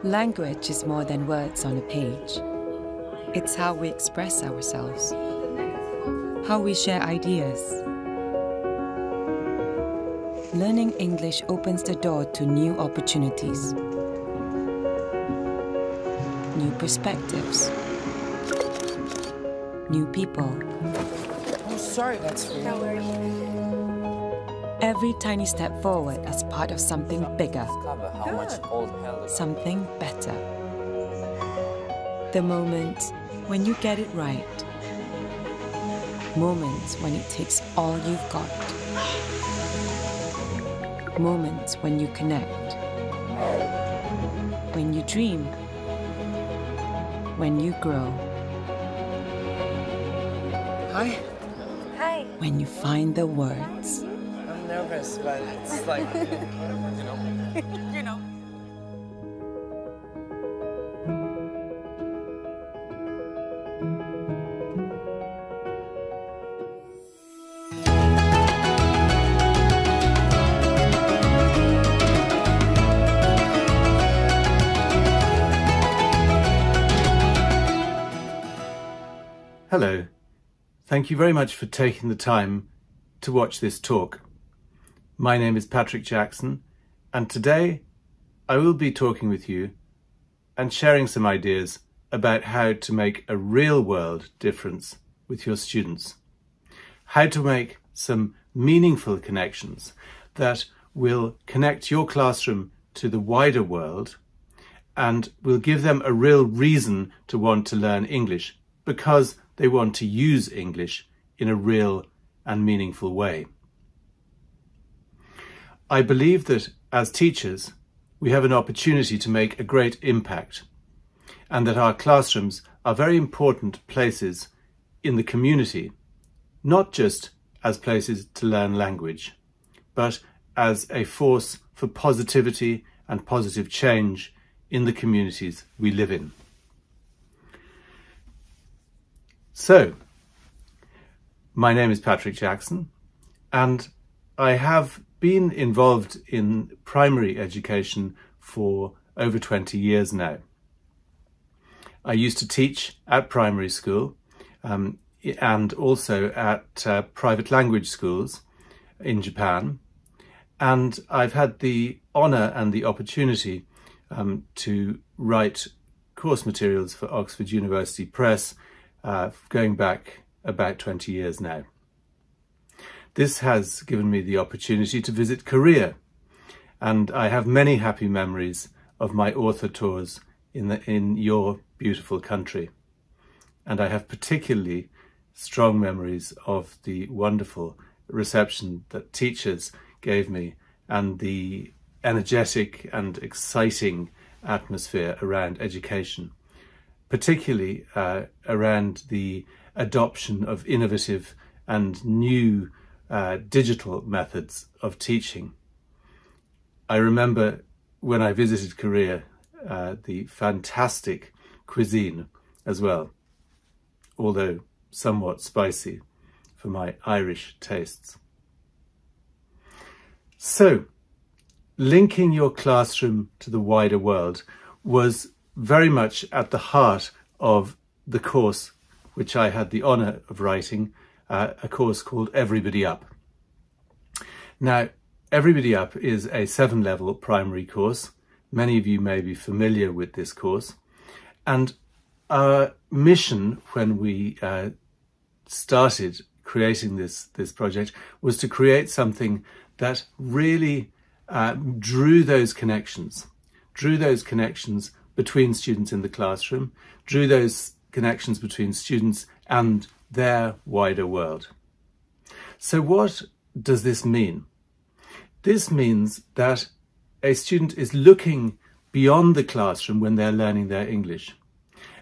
Language is more than words on a page. It's how we express ourselves, how we share ideas. Learning English opens the door to new opportunities, new perspectives, new people. Oh, sorry, that's for you. Don't worry. Every tiny step forward as part of something bigger, How much old hell is something better. The moments when you get it right. Moments when it takes all you've got. Moments when you connect. When you dream. When you grow. Hi. Hi. When you find the words. I'm nervous, but it's like, You know. Hello. Thank you very much for taking the time to watch this talk. My name is Patrick Jackson, and today I will be talking with you and sharing some ideas about how to make a real-world difference with your students. How to make some meaningful connections that will connect your classroom to the wider world and will give them a real reason to want to learn English because they want to use English in a real and meaningful way. I believe that as teachers, we have an opportunity to make a great impact, and that our classrooms are very important places in the community, not just as places to learn language, but as a force for positivity and positive change in the communities we live in. So, my name is Patrick Jackson, and I have been involved in primary education for over 20 years now. I used to teach at primary school and also at private language schools in Japan, and I've had the honour and the opportunity to write course materials for Oxford University Press going back about 20 years now. This has given me the opportunity to visit Korea, and I have many happy memories of my author tours in your beautiful country. And I have particularly strong memories of the wonderful reception that teachers gave me and the energetic and exciting atmosphere around education, particularly around the adoption of innovative and new digital methods of teaching. I remember when I visited Korea, the fantastic cuisine as well, although somewhat spicy for my Irish tastes. So, linking your classroom to the wider world was very much at the heart of the course which I had the honour of writing, a course called Everybody Up. Now, Everybody Up is a 7-level primary course. Many of you may be familiar with this course. And our mission when we started creating this project was to create something that really drew those connections between students in the classroom, drew those connections between students and their wider world. So what does this mean? This means that a student is looking beyond the classroom when they're learning their English,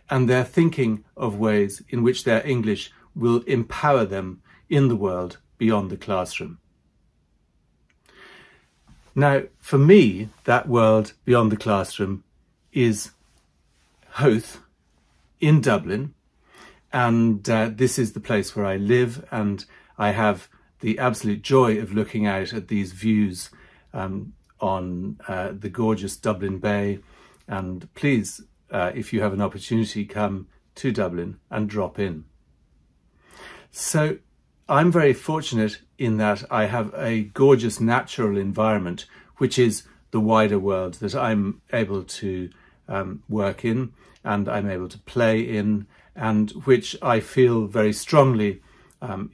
and they're thinking of ways in which their English will empower them in the world beyond the classroom. Now, for me, that world beyond the classroom is Howth in Dublin, and this is the place where I live, and I have the absolute joy of looking out at these views on the gorgeous Dublin Bay And please, if you have an opportunity, come to Dublin and drop in. So I'm very fortunate in that I have a gorgeous natural environment, which is the wider world that I'm able to work in and I'm able to play in, and which I feel very strongly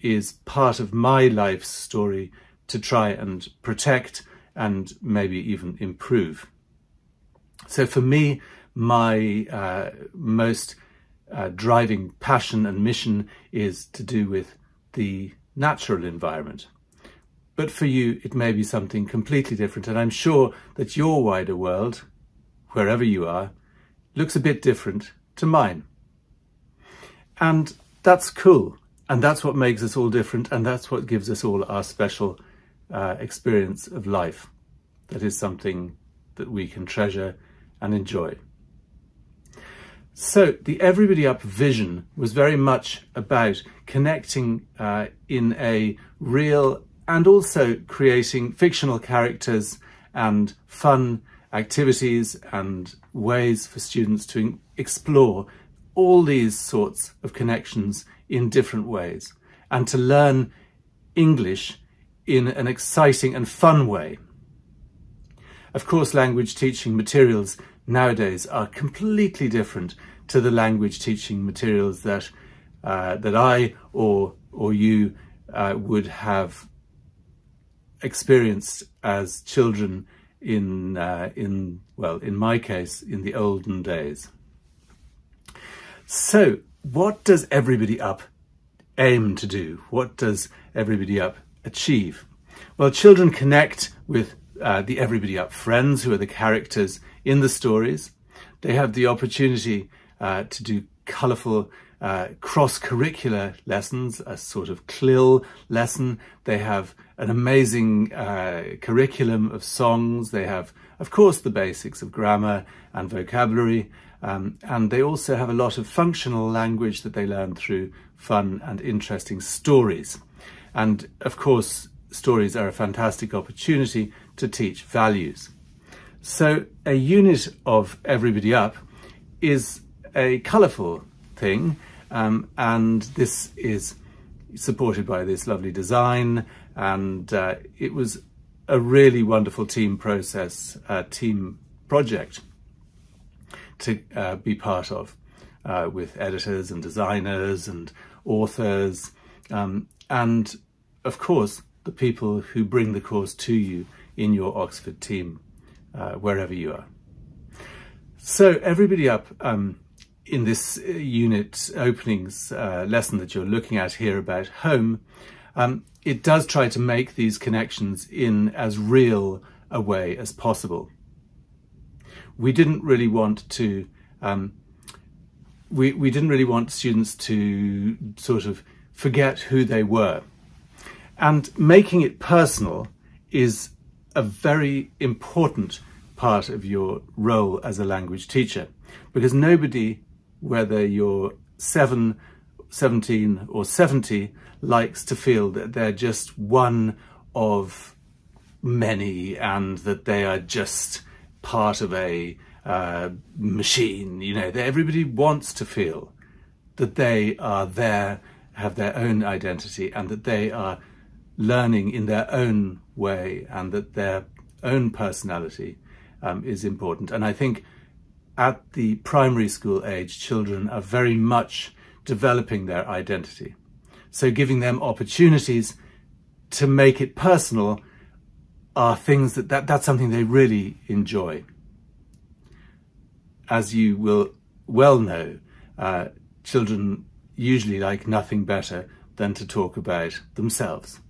is part of my life's story to try and protect and maybe even improve. So for me, my most driving passion and mission is to do with the natural environment. But for you, it may be something completely different. And I'm sure that your wider world, wherever you are, looks a bit different to mine. And that's cool. And that's what makes us all different. And that's what gives us all our special experience of life. That is something that we can treasure and enjoy. So the Everybody Up vision was very much about connecting in a real and also creating fictional characters and fun activities and ways for students to explore all these sorts of connections in different ways and to learn English in an exciting and fun way. Of course, language teaching materials nowadays are completely different to the language teaching materials that I or you would have experienced as children in my case, in the olden days. So what does Everybody Up aim to do? What does Everybody Up achieve? Well, children connect with the Everybody Up friends, who are the characters in the stories. They have the opportunity to do colourful cross-curricular lessons, a sort of CLIL lesson. They have an amazing curriculum of songs. They have, of course, the basics of grammar and vocabulary. And they also have a lot of functional language that they learn through fun and interesting stories. And, of course, stories are a fantastic opportunity to teach values. So a unit of Everybody Up is a colourful thing, and this is supported by this lovely design, and it was a really wonderful team process, team project to be part of, with editors and designers and authors, and of course the people who bring the course to you in your Oxford team, wherever you are. So Everybody Up, in this unit openings lesson that you're looking at here about home, it does try to make these connections in as real a way as possible. We didn't really want to, we didn't really want students to sort of forget who they were. And making it personal is a very important part of your role as a language teacher, because nobody, whether you're 7, 17 or 70, likes to feel that they're just one of many and that they are just part of a machine. You know, that everybody wants to feel that they are there, have their own identity, and that they are learning in their own way, and that their own personality is important. And I think at the primary school age, children are very much developing their identity. So giving them opportunities to make it personal are things that's something they really enjoy. As you will well know, children usually like nothing better than to talk about themselves.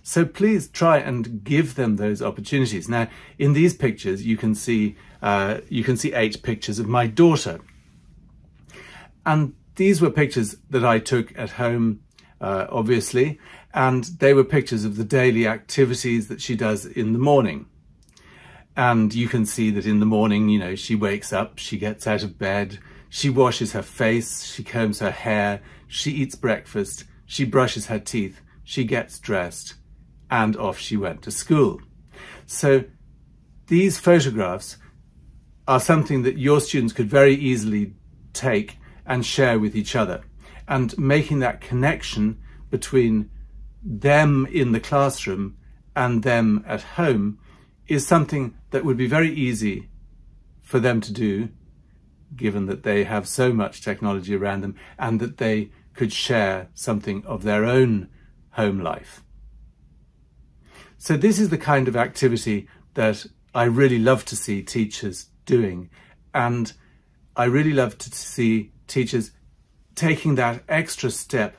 So please try and give them those opportunities. Now, in these pictures, you can see 8 pictures of my daughter. And these were pictures that I took at home, obviously, and they were pictures of the daily activities that she does in the morning. And you can see that in the morning, you know, she wakes up, she gets out of bed, she washes her face, she combs her hair, she eats breakfast, she brushes her teeth, she gets dressed, and off she went to school. So these photographs are something that your students could very easily take and share with each other. And making that connection between them in the classroom and them at home is something that would be very easy for them to do, given that they have so much technology around them, and that they could share something of their own home life. So this is the kind of activity that I really love to see teachers doing, and I really love to see teachers taking that extra step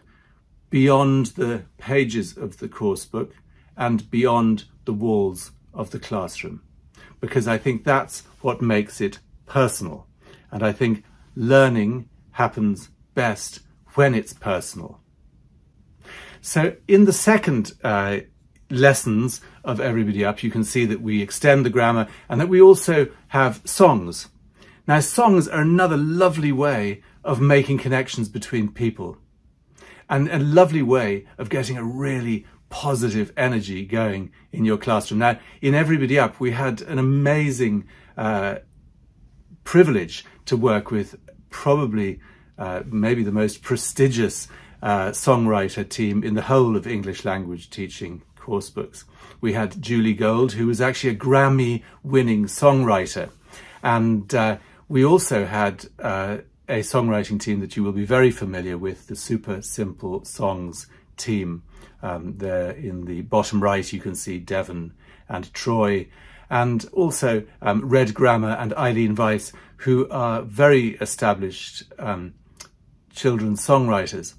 beyond the pages of the course book and beyond the walls of the classroom, because I think that's what makes it personal. And I think learning happens best when it's personal. So in the second lessons of Everybody Up, you can see that we extend the grammar and that we also have songs. Now, songs are another lovely way of making connections between people, and a lovely way of getting a really positive energy going in your classroom. Now, in Everybody Up, we had an amazing privilege to work with probably maybe the most prestigious songwriter team in the whole of English language teaching course books. We had Julie Gold, who was actually a Grammy-winning songwriter, and we also had a songwriting team that you will be very familiar with, the Super Simple Songs team. There in the bottom right you can see Devon and Troy, and also Red Grammar and Eileen Weiss, who are very established children's songwriters.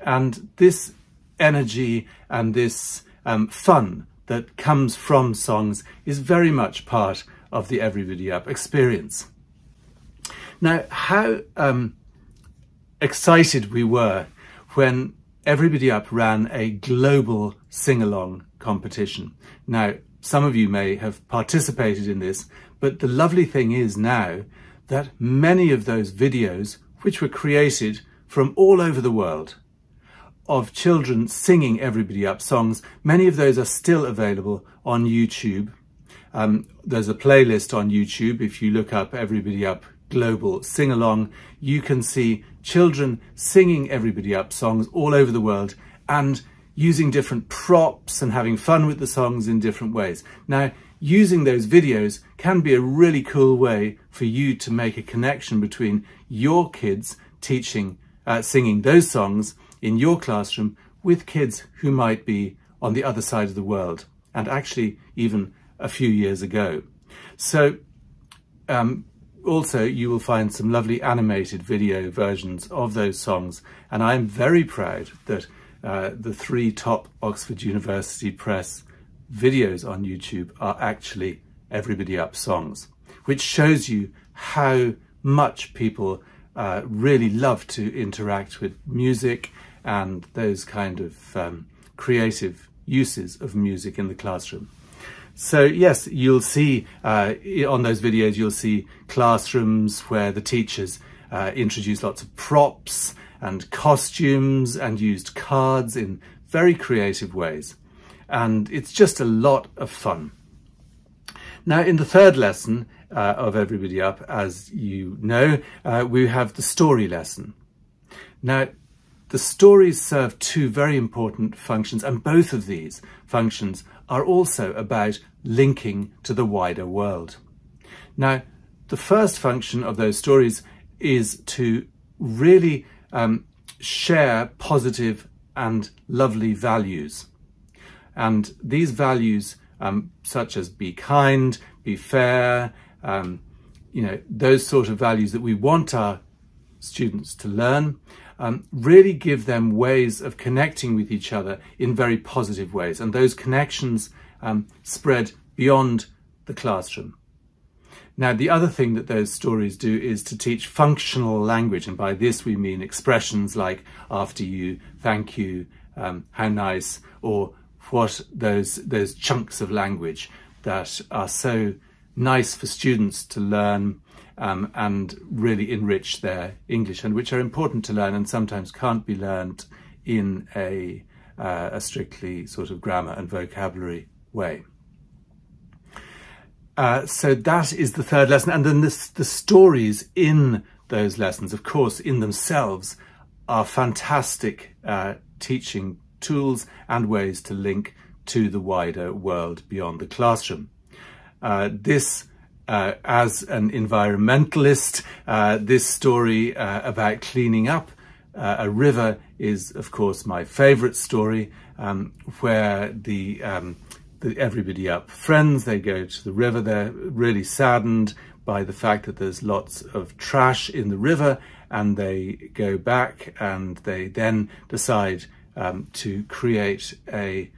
And this energy and this fun that comes from songs is very much part of the Everybody Up experience. Now, how excited we were when Everybody Up ran a global sing-along competition. Now, some of you may have participated in this, but the lovely thing is now that many of those videos, which were created from all over the world, of children singing Everybody Up songs, many of those are still available on YouTube. There's a playlist on YouTube. If you look up Everybody Up Global Sing-Along, you can see children singing Everybody Up songs all over the world and using different props and having fun with the songs in different ways. Now, using those videos can be a really cool way for you to make a connection between your kids singing those songs in your classroom with kids who might be on the other side of the world, and actually even a few years ago. So also you will find some lovely animated video versions of those songs, and I'm very proud that the 3 top Oxford University Press videos on YouTube are actually Everybody Up songs, which shows you how much people really love to interact with music and those kind of creative uses of music in the classroom. So yes, you'll see on those videos, you'll see classrooms where the teachers introduced lots of props and costumes and used cards in very creative ways. And it's just a lot of fun. Now, in the third lesson of Everybody Up, as you know, we have the story lesson. Now, the stories serve 2 very important functions, and both of these functions are also about linking to the wider world. Now, the first function of those stories is to really share positive and lovely values. And these values, such as be kind, be fair, you know, those sort of values that we want our students to learn, really give them ways of connecting with each other in very positive ways. And those connections spread beyond the classroom. Now, the other thing that those stories do is to teach functional language. And by this, we mean expressions like after you, thank you, how nice, or what those chunks of language that are so nice for students to learn and really enrich their English, and which are important to learn and sometimes can't be learned in a strictly sort of grammar and vocabulary way. So that is the third lesson. And then the stories in those lessons, of course, in themselves are fantastic teaching tools and ways to link to the wider world beyond the classroom. As an environmentalist, this story about cleaning up a river is, of course, my favourite story, where the Everybody Up friends, they go to the river. They're really saddened by the fact that there's lots of trash in the river, and they go back and they then decide to create a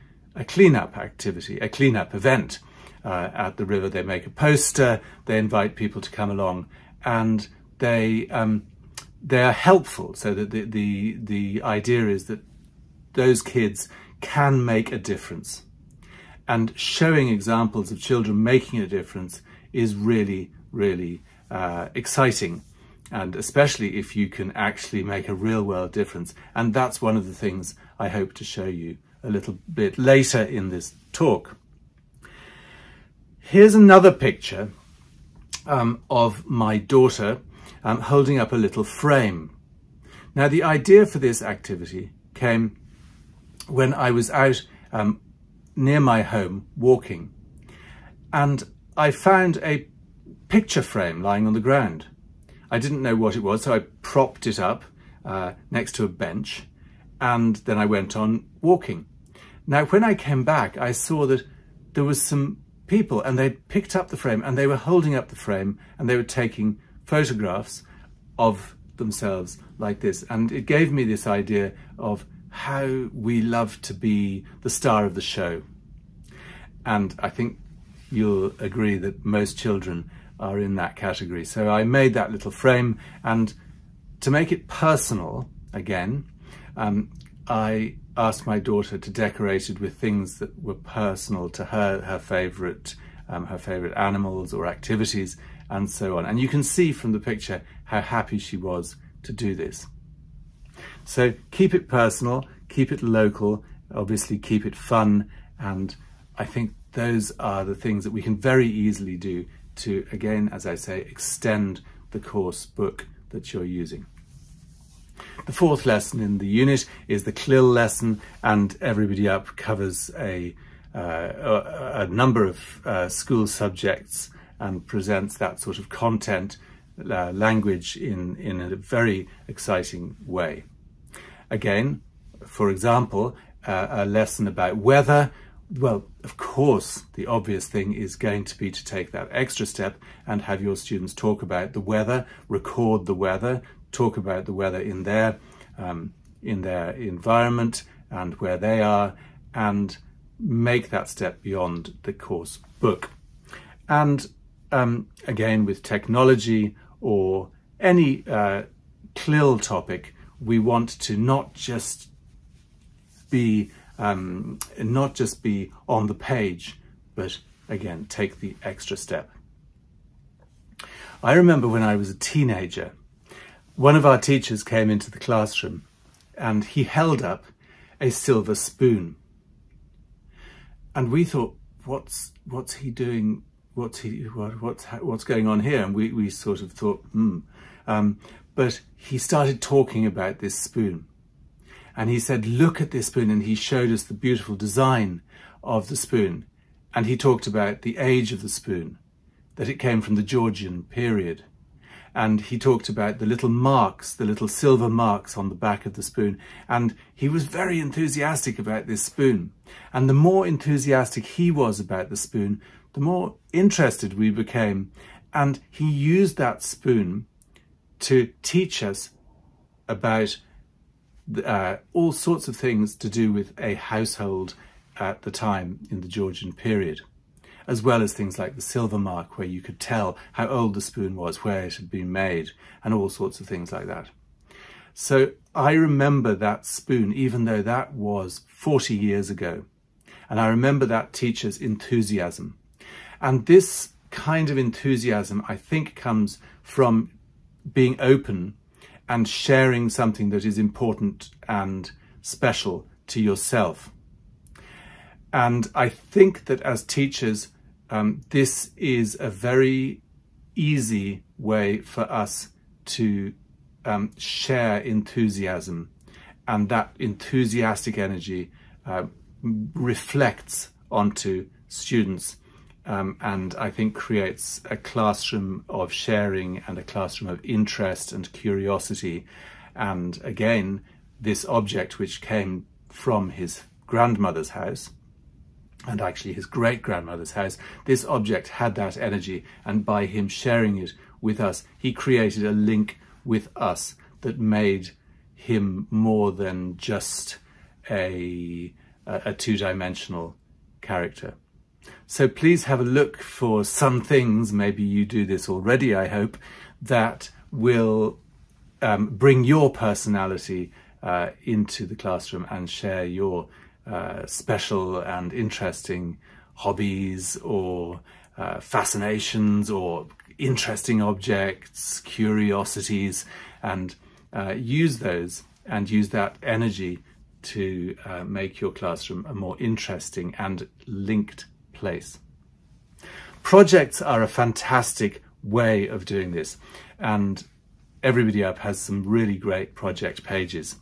cleanup activity, a cleanup event at the river. They make a poster, they invite people to come along, and they are helpful, so that the idea is that those kids can make a difference. And showing examples of children making a difference is really, really exciting. And especially if you can actually make a real world difference. And that's one of the things I hope to show you a little bit later in this talk. Here's another picture of my daughter holding up a little frame. Now, the idea for this activity came when I was out near my home walking, and I found a picture frame lying on the ground. I didn't know what it was, so I propped it up next to a bench, and then I went on walking. Now, when I came back, I saw that there was some people, and they'd picked up the frame, and they were holding up the frame, and they were taking photographs of themselves like this. And it gave me this idea of how we love to be the star of the show. And I think you'll agree that most children are in that category. So I made that little frame, and to make it personal again, I asked my daughter to decorate it with things that were personal to her, her favourite animals or activities, and so on. And you can see from the picture how happy she was to do this. So keep it personal, keep it local, obviously keep it fun, and I think those are the things that we can very easily do to, again, as I say, extend the course book that you're using. The fourth lesson in the unit is the CLIL lesson, and Everybody Up covers a number of school subjects and presents that sort of content, language in a very exciting way. Again, for example, a lesson about weather. Well, of course, the obvious thing is going to be to take that extra step and have your students talk about the weather, record the weather, talk about the weather in their environment and where they are, and make that step beyond the course book. And again, with technology or any CLIL topic, we want to not just be on the page, but again, take the extra step. I remember when I was a teenager, one of our teachers came into the classroom and he held up a silver spoon. And we thought, what's he doing? What's going on here? And we sort of thought, but he started talking about this spoon. And he said, look at this spoon. And he showed us the beautiful design of the spoon. And he talked about the age of the spoon, that it came from the Georgian period. And he talked about the little marks, the little silver marks on the back of the spoon. And he was very enthusiastic about this spoon. And the more enthusiastic he was about the spoon, the more interested we became. And he used that spoon to teach us about all sorts of things to do with a household at the time in the Georgian period, as well as things like the silver mark, where you could tell how old the spoon was, where it had been made, and all sorts of things like that. So I remember that spoon, even though that was 40 years ago. And I remember that teacher's enthusiasm. And this kind of enthusiasm, I think, comes from being open and sharing something that is important and special to yourself. And I think that as teachers, this is a very easy way for us to share enthusiasm, and that enthusiastic energy reflects onto students, and I think creates a classroom of sharing and a classroom of interest and curiosity. And again, this object, which came from his grandmother's house, and actually his great-grandmother's house, this object had that energy, and by him sharing it with us, he created a link with us that made him more than just a two-dimensional character. So please have a look for some things, maybe you do this already, I hope, that will bring your personality into the classroom and share your special and interesting hobbies or fascinations or interesting objects, curiosities, and use those and use that energy to make your classroom a more interesting and linked place. Projects are a fantastic way of doing this, and Everybody Up has some really great project pages,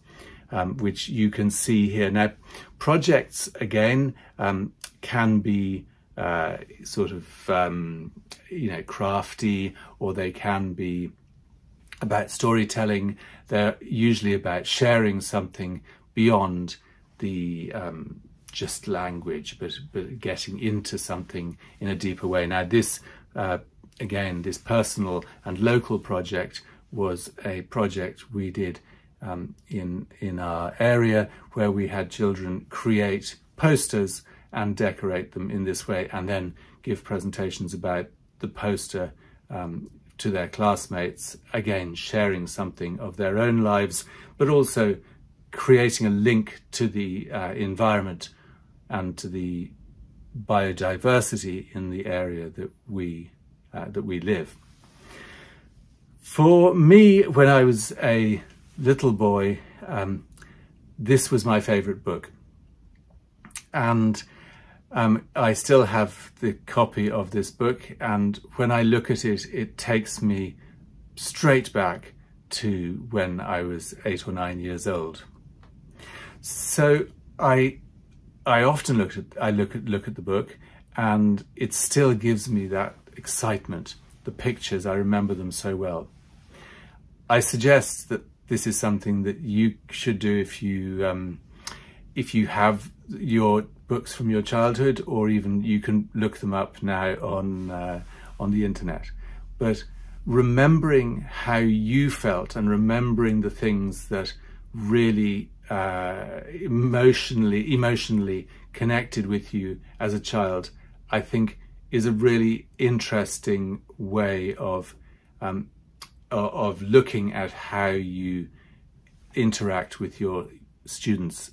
which you can see here. Now, projects, again, can be sort of, crafty, or they can be about storytelling. They're usually about sharing something beyond the just language, but getting into something in a deeper way. Now, this, again, this personal and local project was a project we did in our area, where we had children create posters and decorate them in this way, and then give presentations about the poster to their classmates, again sharing something of their own lives, but also creating a link to the environment and to the biodiversity in the area that we live. For me, when I was a little boy, this was my favourite book, and I still have the copy of this book, and when I look at it, it takes me straight back to when I was 8 or 9 years old. So I often look at the book, and it still gives me that excitement. The pictures, I remember them so well. I suggest that this is something that you should do if you have your books from your childhood, or even you can look them up now on the internet. But remembering how you felt and remembering the things that really emotionally connected with you as a child, I think is a really interesting way of looking at how you interact with your students,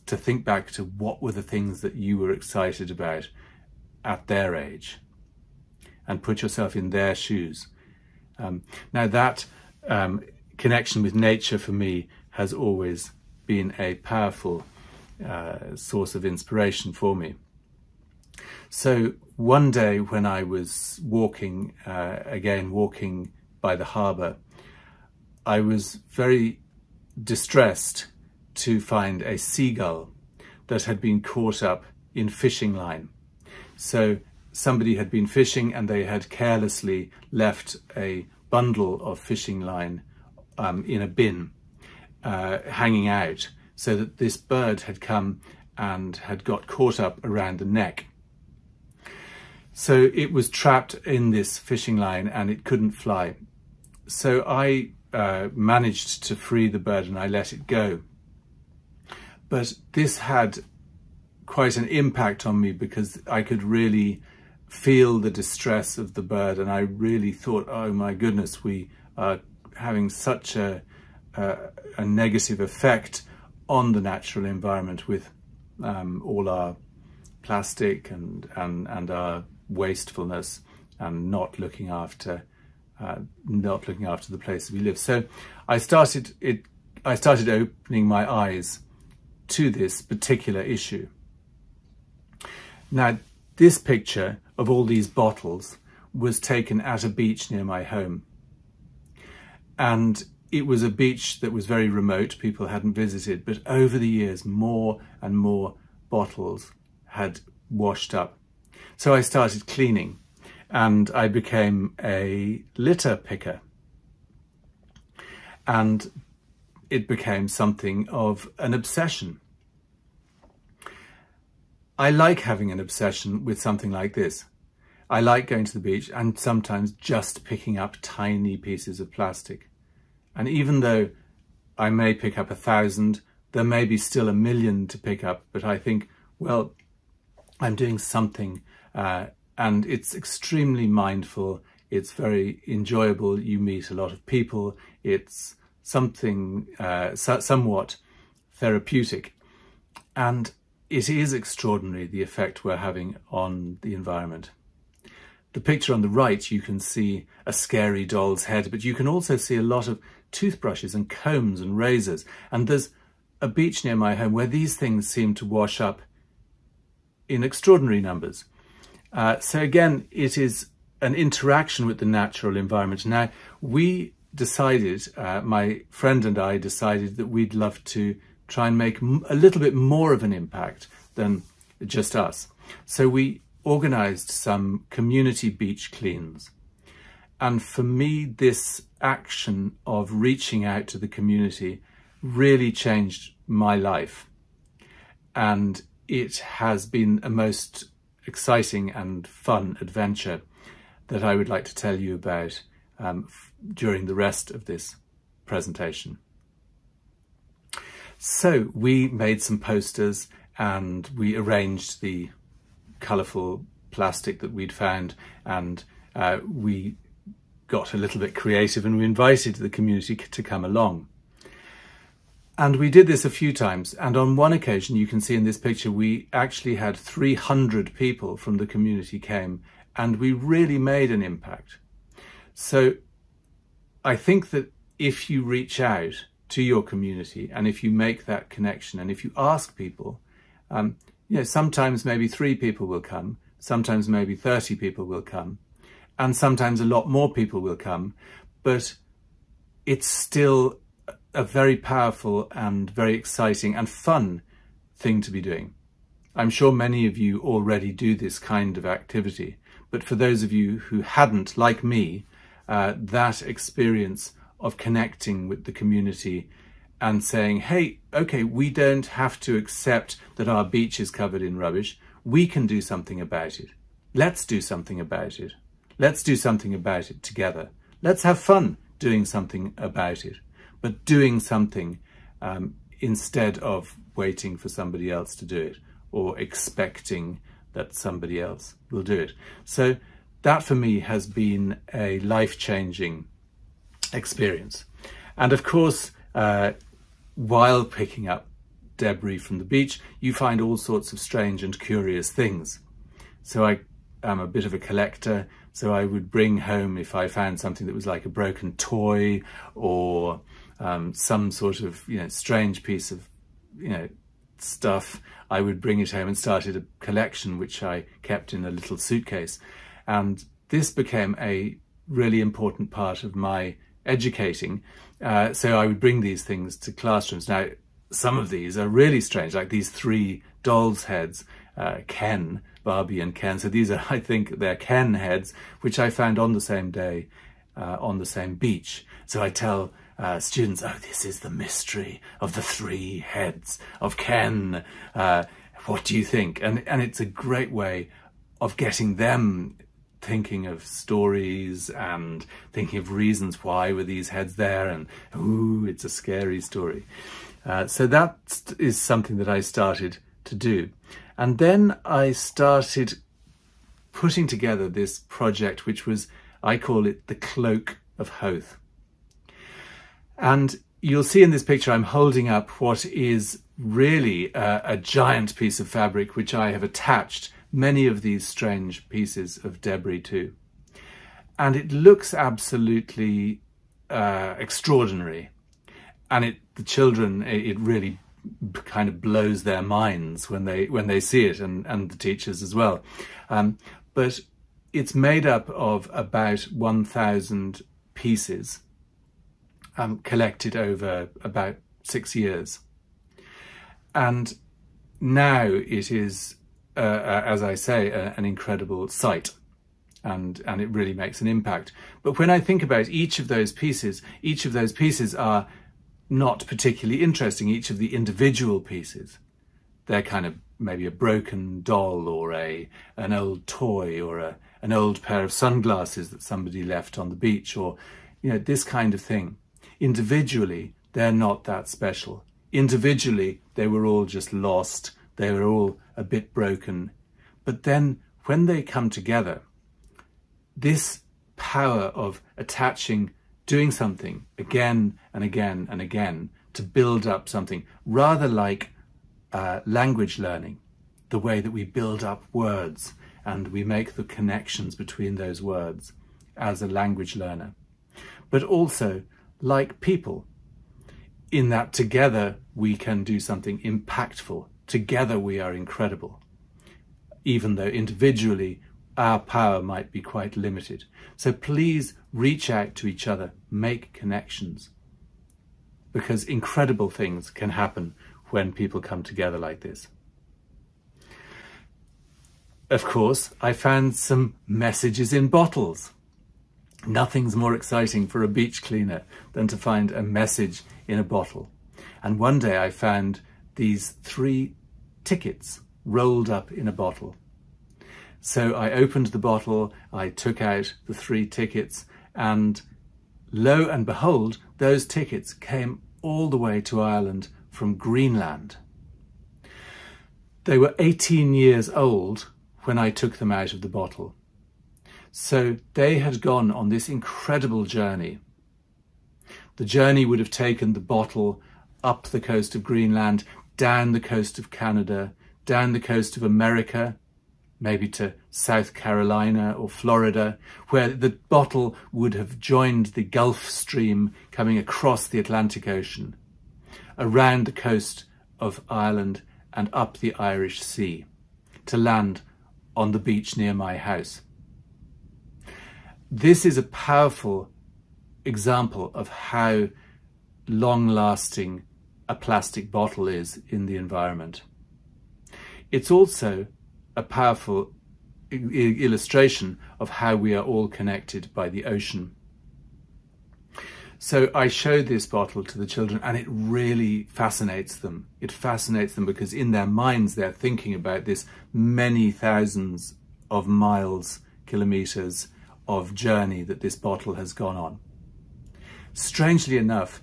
to think back to what were the things that you were excited about at their age, and put yourself in their shoes. Now that connection with nature for me has always been a powerful source of inspiration for me. So one day when I was walking by the harbour, I was very distressed to find a seagull that had been caught up in fishing line. So somebody had been fishing, and they had carelessly left a bundle of fishing line in a bin hanging out, so that this bird had come and had got caught up around the neck. So it was trapped in this fishing line and it couldn't fly. So I managed to free the bird and I let it go. But this had quite an impact on me, because I could really feel the distress of the bird, and I really thought, oh my goodness, we are having such a negative effect on the natural environment with all our plastic and our wastefulness, and not looking after the places we live. So I started opening my eyes to this particular issue. Now, this picture of all these bottles was taken at a beach near my home. And it was a beach that was very remote, people hadn't visited, but over the years more and more bottles had washed up. So I started cleaning and I became a litter picker. And it became something of an obsession. I like having an obsession with something like this. I like going to the beach and sometimes just picking up tiny pieces of plastic. And even though I may pick up 1,000, there may be still 1,000,000 to pick up, but I think, well, I'm doing something, and it's extremely mindful. It's very enjoyable. You meet a lot of people. It's something somewhat therapeutic. And it is extraordinary, the effect we're having on the environment. The picture on the right, you can see a scary doll's head, but you can also see a lot of toothbrushes and combs and razors. And there's a beach near my home where these things seem to wash up in extraordinary numbers. So again, it is an interaction with the natural environment. Now, we decided, my friend and I decided that we'd love to try and make a little bit more of an impact than just us. So we organised some community beach cleans. And for me, this action of reaching out to the community really changed my life. And it has been a most exciting and fun adventure that I would like to tell you about during the rest of this presentation. So we made some posters and we arranged the colourful plastic that we'd found, and we got a little bit creative and we invited the community to come along. And we did this a few times, and on one occasion, you can see in this picture, we actually had 300 people from the community came, and we really made an impact. So I think that if you reach out to your community and if you make that connection and if you ask people, you know, sometimes maybe 3 people will come, sometimes maybe 30 people will come, and sometimes a lot more people will come, but it's still a very powerful and very exciting and fun thing to be doing. I'm sure many of you already do this kind of activity, but for those of you who hadn't, like me, that experience of connecting with the community and saying, hey, okay, we don't have to accept that our beach is covered in rubbish. We can do something about it. Let's do something about it. Let's do something about it together. Let's have fun doing something about it, but doing something instead of waiting for somebody else to do it or expecting that somebody else will do it. So that for me has been a life-changing experience. And of course, while picking up debris from the beach, you find all sorts of strange and curious things. So I am a bit of a collector, so I would bring home, if I found something that was like a broken toy or some sort of, you know, strange piece of, you know, stuff, I would bring it home and started a collection which I kept in a little suitcase. And this became a really important part of my educating. So I would bring these things to classrooms. Now, some of these are really strange, like these 3 dolls' heads, Ken, Barbie and Ken. So these are, I think, they're Ken heads, which I found on the same day, on the same beach. So I tell students, oh, this is the mystery of the 3 heads of Ken. What do you think? And it's a great way of getting them thinking of stories and thinking of reasons why were these heads there, and ooh, it's a scary story. So that is something that I started to do. And then I started putting together this project, which was, I call it the Cloak of Hoth. And you'll see in this picture I'm holding up what is really a giant piece of fabric, which I have attached many of these strange pieces of debris to. And it looks absolutely extraordinary. And the children, it really kind of blows their minds when they see it, and the teachers as well. But it's made up of about 1,000 pieces collected over about 6 years. And now it is, as I say, an incredible sight. And it really makes an impact. But when I think about each of those pieces are not particularly interesting, each of the individual pieces. They're kind of maybe a broken doll, or an old toy, or an old pair of sunglasses that somebody left on the beach, or this kind of thing. Individually, they're not that special. Individually, they were all just lost. They were all a bit broken. But then when they come together, this power of attaching, doing something again and again and again to build up something, rather like language learning, the way that we build up words and we make the connections between those words as a language learner. But also like people, in that together we can do something impactful. Together we are incredible, even though individually our power might be quite limited. So please reach out to each other, make connections, because incredible things can happen when people come together like this. Of course, I found some messages in bottles. Nothing's more exciting for a beach cleaner than to find a message in a bottle. And one day I found these 3 tickets rolled up in a bottle. So I opened the bottle, I took out the 3 tickets, and lo and behold, those tickets came all the way to Ireland from Greenland. They were 18 years old when I took them out of the bottle. So they had gone on this incredible journey. The journey would have taken the bottle up the coast of Greenland, down the coast of Canada, down the coast of America, maybe to South Carolina or Florida, where the bottle would have joined the Gulf Stream coming across the Atlantic Ocean, around the coast of Ireland and up the Irish Sea, to land on the beach near my house. This is a powerful example of how long-lasting a plastic bottle is in the environment. It's also a powerful illustration of how we are all connected by the ocean. So I showed this bottle to the children, and it really fascinates them. It fascinates them because in their minds they're thinking about this many thousands of miles, kilometers of journey that this bottle has gone on. Strangely enough,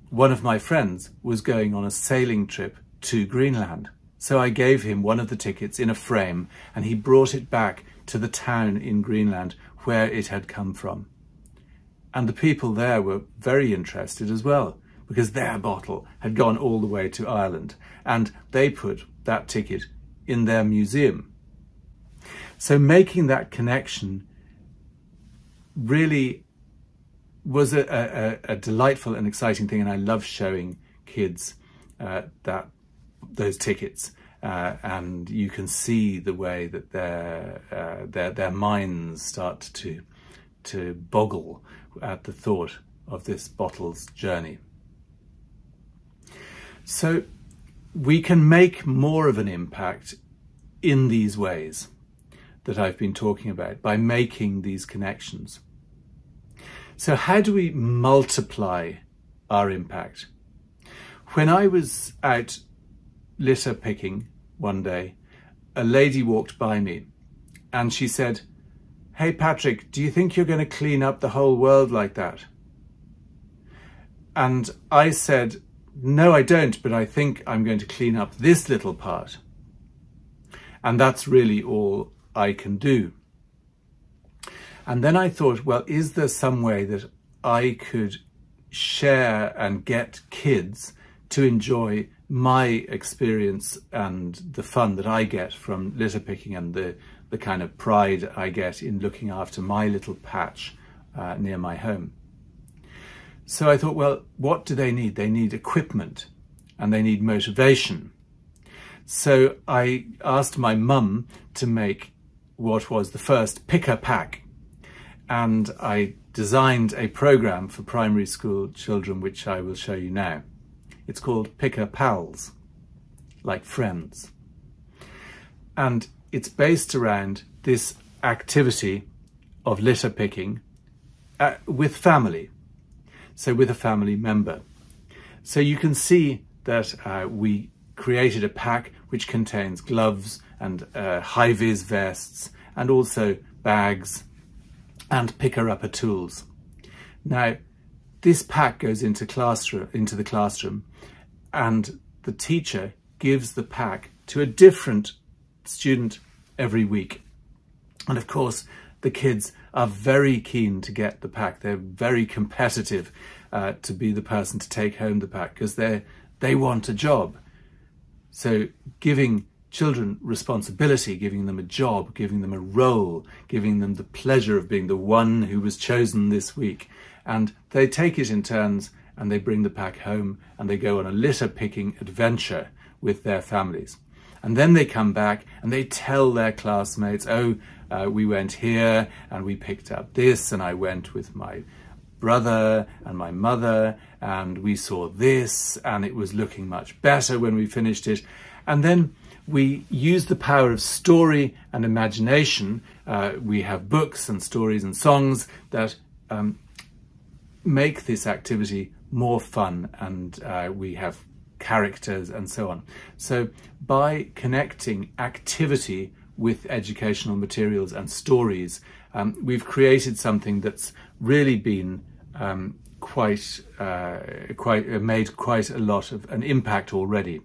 one of my friends was going on a sailing trip to Greenland. So I gave him one of the tickets in a frame, and he brought it back to the town in Greenland where it had come from. And the people there were very interested as well, because their bottle had gone all the way to Ireland, and they put that ticket in their museum. So making that connection really was a delightful and exciting thing, and I love showing kids those tickets, and you can see the way that their minds start to boggle at the thought of this bottle's journey. So we can make more of an impact in these ways that I've been talking about, by making these connections. So how do we multiply our impact? When I was out litter picking one day, a lady walked by me and she said, "Hey Patrick, do you think you're going to clean up the whole world like that?" And I said, "No, I don't, but I think I'm going to clean up this little part. And that's really all I can do." And then I thought, well, is there some way that I could share and get kids to enjoy my experience and the fun that I get from litter picking, and the kind of pride I get in looking after my little patch near my home? So I thought, well, what do they need? They need equipment. and they need motivation. So I asked my mum to make what was the first pick-a-pack, and I designed a program for primary school children which I will show you now. It's called Pick-a-Pals, like friends. And it's based around this activity of litter picking with family, so with a family member. So you can see that we created a pack which contains gloves and high-vis vests and also bags and picker-upper tools. Now, this pack goes into the classroom, and the teacher gives the pack to a different student every week. And of course, the kids are very keen to get the pack. They're very competitive to be the person to take home the pack because they want a job. So giving children responsibility, giving them a job, giving them a role, giving them the pleasure of being the one who was chosen this week. And they take it in turns and they bring the pack home and they go on a litter picking adventure with their families. And then they come back and they tell their classmates, oh, we went here and we picked up this, and I went with my brother and my mother and we saw this and it was looking much better when we finished it. And then we use the power of story and imagination. We have books and stories and songs that make this activity more fun, and we have characters and so on. So by connecting activity with educational materials and stories, we've created something that's really been made quite a lot of an impact already.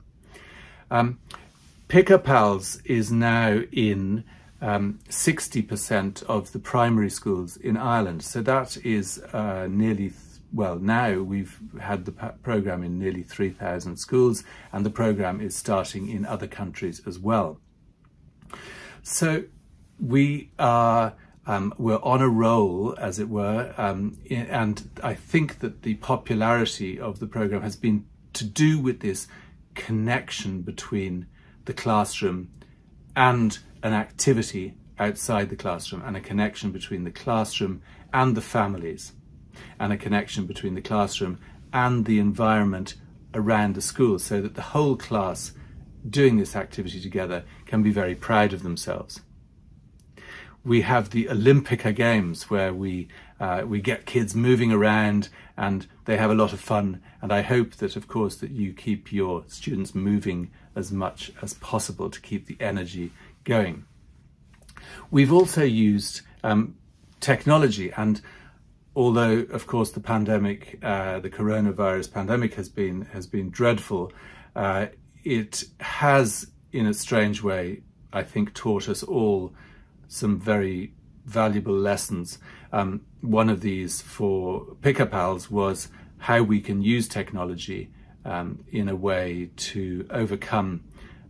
Pick-a-Pals is now in 60% of the primary schools in Ireland. So that is now we've had the programme in nearly 3,000 schools, and the programme is starting in other countries as well. So we're on a roll, as it were, and I think that the popularity of the programme has been to do with this connection between the classroom and an activity outside the classroom, and a connection between the classroom and the families, and a connection between the classroom and the environment around the school, so that the whole class doing this activity together can be very proud of themselves. We have the Olympica Games where we get kids moving around and they have a lot of fun, and I hope that, of course, that you keep your students moving as much as possible to keep the energy going. We've also used technology, and although, of course, the pandemic, the coronavirus pandemic has been dreadful, it has, in a strange way, I think, taught us all some very valuable lessons. One of these for Pick-a-Pals was how we can use technology in a way to overcome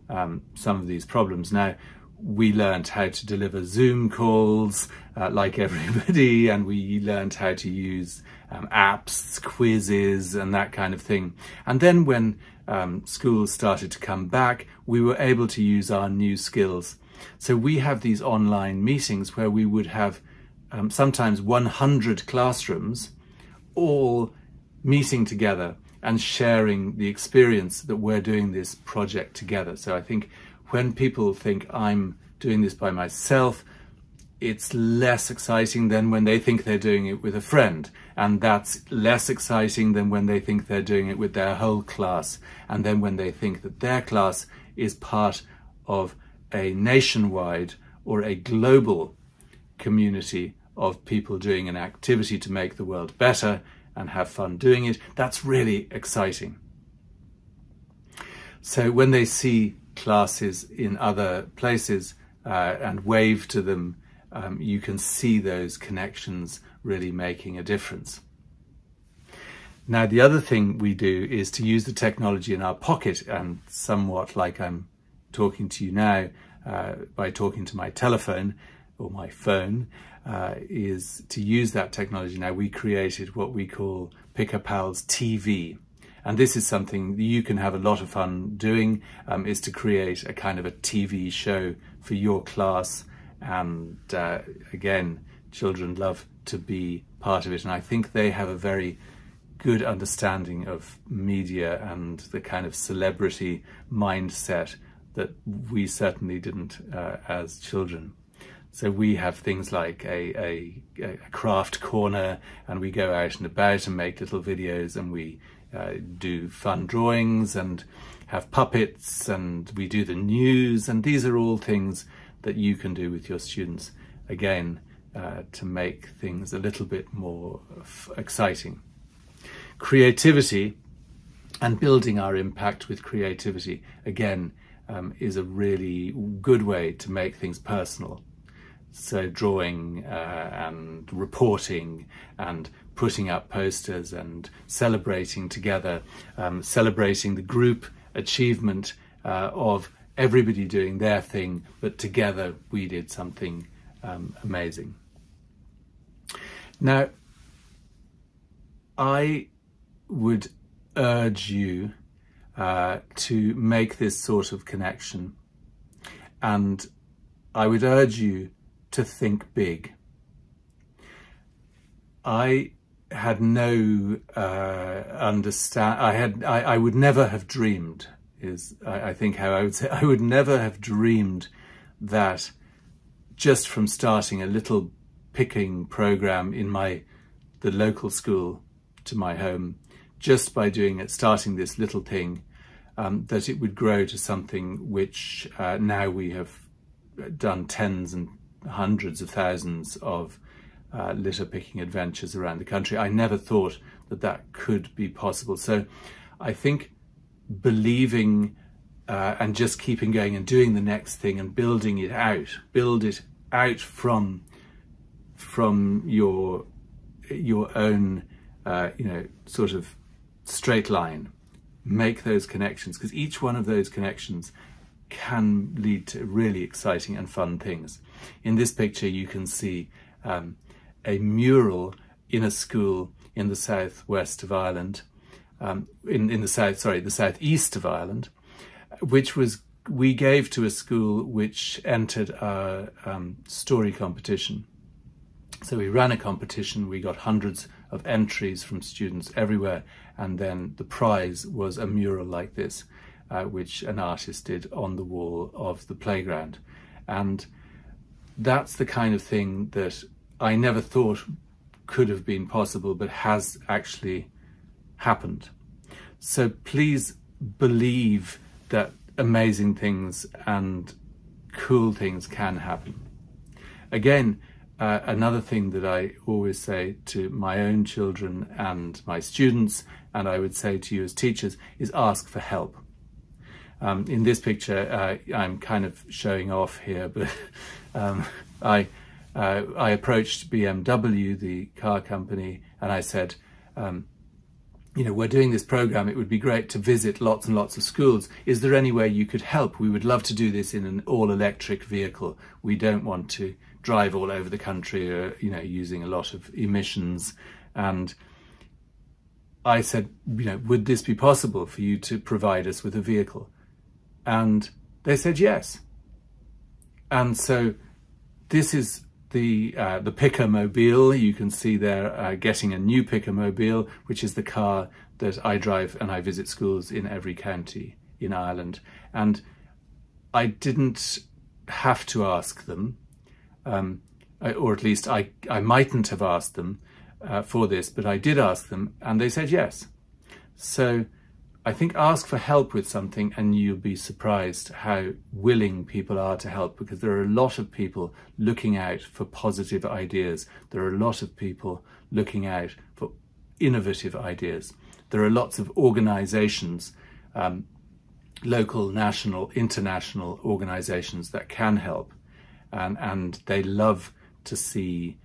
some of these problems. Now, we learned how to deliver Zoom calls like everybody, and we learned how to use apps, quizzes, and that kind of thing. And then when schools started to come back, we were able to use our new skills. So we have these online meetings where we would have sometimes 100 classrooms all meeting together and sharing the experience that we're doing this project together. So I think when people think I'm doing this by myself, it's less exciting than when they think they're doing it with a friend. And that's less exciting than when they think they're doing it with their whole class. And then when they think that their class is part of a nationwide or a global community of people doing an activity to make the world better and have fun doing it, that's really exciting. So when they see classes in other places and wave to them, you can see those connections really making a difference. Now, the other thing we do is to use the technology in our pocket, and somewhat like I'm talking to you now by talking to my telephone or my phone, is to use that technology. Now, we created what we call Pick-a-Pals TV, And this is something you can have a lot of fun doing, is to create a kind of a TV show for your class. And again, children love to be part of it. And I think they have a very good understanding of media and the kind of celebrity mindset that we certainly didn't as children. So we have things like a craft corner, and we go out and about and make little videos, and we do fun drawings and have puppets, and we do the news, and these are all things that you can do with your students, again, to make things a little bit more exciting. Creativity and building our impact with creativity, again, is a really good way to make things personal. So drawing and reporting and putting up posters and celebrating together, celebrating the group achievement of everybody doing their thing, but together we did something amazing. Now, I would urge you to make this sort of connection, and I would urge you to think big. I had no I would never have dreamed, is I think how I would say, I would never have dreamed that just from starting a little picking program in the local school to my home, just by doing it, starting this little thing, that it would grow to something which now we have done tens and hundreds of thousands of litter picking adventures around the country. I never thought that that could be possible. So I think believing and just keeping going and doing the next thing and building it out, build it out from your own sort of straight line. Make those connections, because each one of those connections can lead to really exciting and fun things. In this picture you can see a mural in a school in the southwest of Ireland, the southeast of Ireland, which we gave to a school which entered our story competition. So we ran a competition, we got hundreds of entries from students everywhere, and then the prize was a mural like this, which an artist did on the wall of the playground. And that's the kind of thing that I never thought could have been possible, but has actually happened. So please believe that amazing things and cool things can happen. Again, another thing that I always say to my own children and my students, and I would say to you as teachers, is ask for help. In this picture, I'm kind of showing off here, but I approached BMW, the car company, and I said, we're doing this program, it would be great to visit lots and lots of schools. Is there any way you could help? We would love to do this in an all-electric vehicle. We don't want to drive all over the country, using a lot of emissions. And I said, would this be possible for you to provide us with a vehicle? And they said yes. And so this is the Picker Mobile. You can see there getting a new Picker Mobile, which is the car that I drive, and I visit schools in every county in Ireland. And I didn't have to ask them, or at least I mightn't have asked them for this, but I did ask them, and they said yes. So I think ask for help with something and you'll be surprised how willing people are to help, because there are a lot of people looking out for positive ideas. There are a lot of people looking out for innovative ideas. There are lots of organizations, local, national, international organizations that can help. And they love to see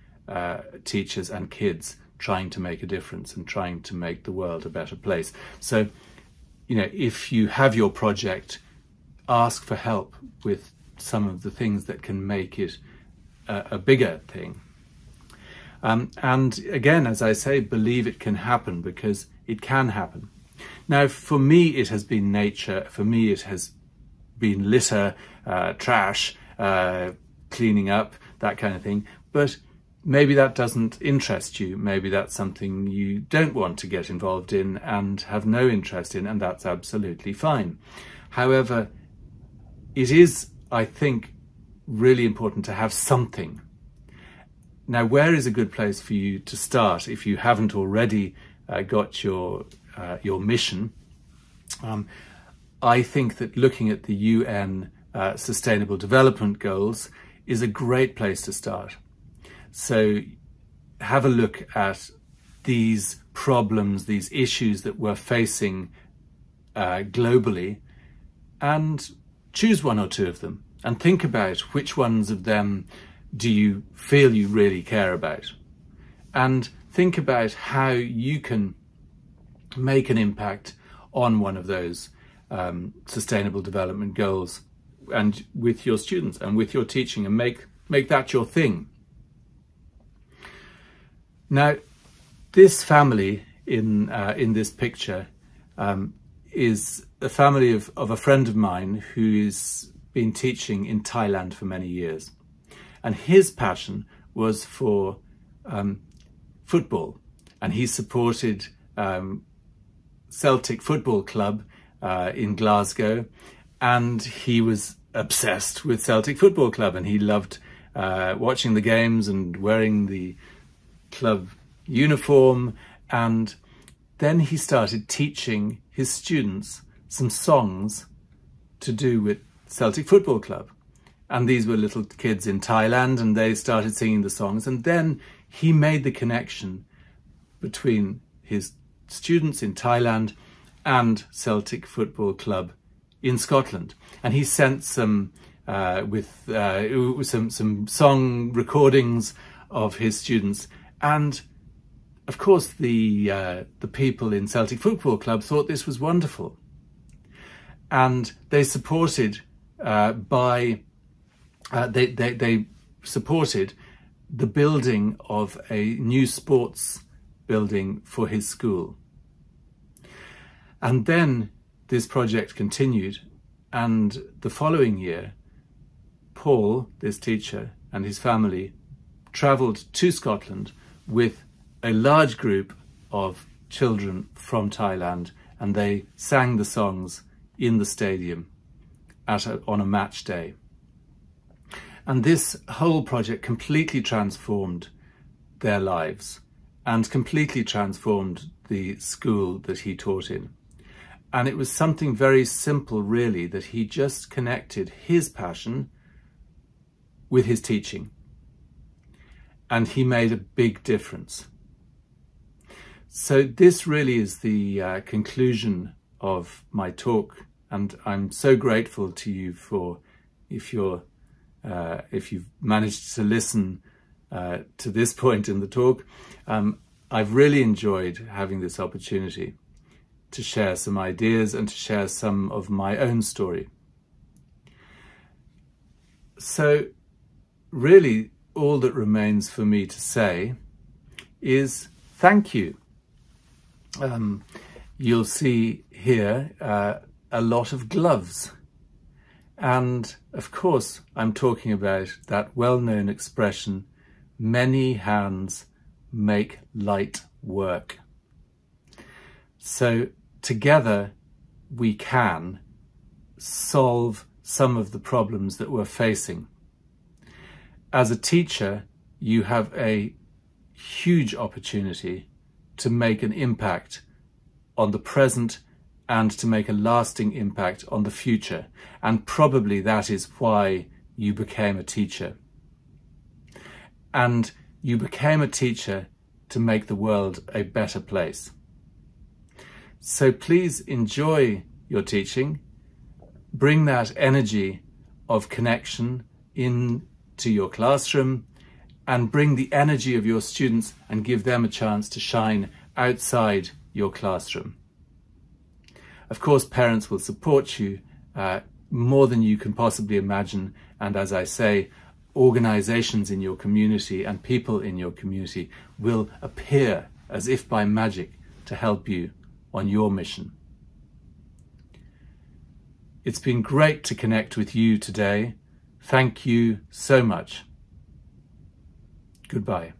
teachers and kids trying to make a difference and trying to make the world a better place. So, if you have your project, ask for help with some of the things that can make it a bigger thing. And again, as I say, believe it can happen, because it can happen. Now, for me, it has been nature. For me, it has been litter, trash, cleaning up, that kind of thing. But maybe that doesn't interest you. Maybe that's something you don't want to get involved in and have no interest in, and that's absolutely fine. However, it is, I think, really important to have something. Now, where is a good place for you to start if you haven't already got your mission? I think that looking at the UN Sustainable Development Goals is a great place to start. So have a look at these problems, these issues that we're facing globally, and choose one or two of them and think about which ones of them do you feel you really care about, and think about how you can make an impact on one of those sustainable development goals, and with your students and with your teaching, and make that your thing. Now, this family in this picture is a family of a friend of mine who's been teaching in Thailand for many years, and his passion was for football, and he supported Celtic Football Club in Glasgow, and he was obsessed with Celtic Football Club, and he loved watching the games and wearing the club uniform. And then he started teaching his students some songs to do with Celtic Football Club, and these were little kids in Thailand, and they started singing the songs, and then he made the connection between his students in Thailand and Celtic Football Club in Scotland, and he sent some some song recordings of his students. And of course the people in Celtic Football Club thought this was wonderful, and they supported they supported the building of a new sports building for his school. And then this project continued, and the following year, Paul, this teacher, and his family travelled to Scotland with a large group of children from Thailand, and they sang the songs in the stadium on a match day. And this whole project completely transformed their lives and completely transformed the school that he taught in. And it was something very simple, really, that he just connected his passion with his teaching. And he made a big difference. So this really is the conclusion of my talk. And I'm so grateful to you for, if you've managed to listen to this point in the talk. I've really enjoyed having this opportunity to share some ideas and to share some of my own story. So really all that remains for me to say is thank you. You'll see here a lot of gloves. And of course, I'm talking about that well-known expression, many hands make light work. So together we can solve some of the problems that we're facing. As a teacher, you have a huge opportunity to make an impact on the present and to make a lasting impact on the future. And probably that is why you became a teacher. And you became a teacher to make the world a better place. So please enjoy your teaching. Bring that energy of connection into your classroom, and bring the energy of your students and give them a chance to shine outside your classroom. Of course, parents will support you more than you can possibly imagine. And as I say, organizations in your community and people in your community will appear as if by magic to help you on your mission. It's been great to connect with you today. Thank you so much. Goodbye.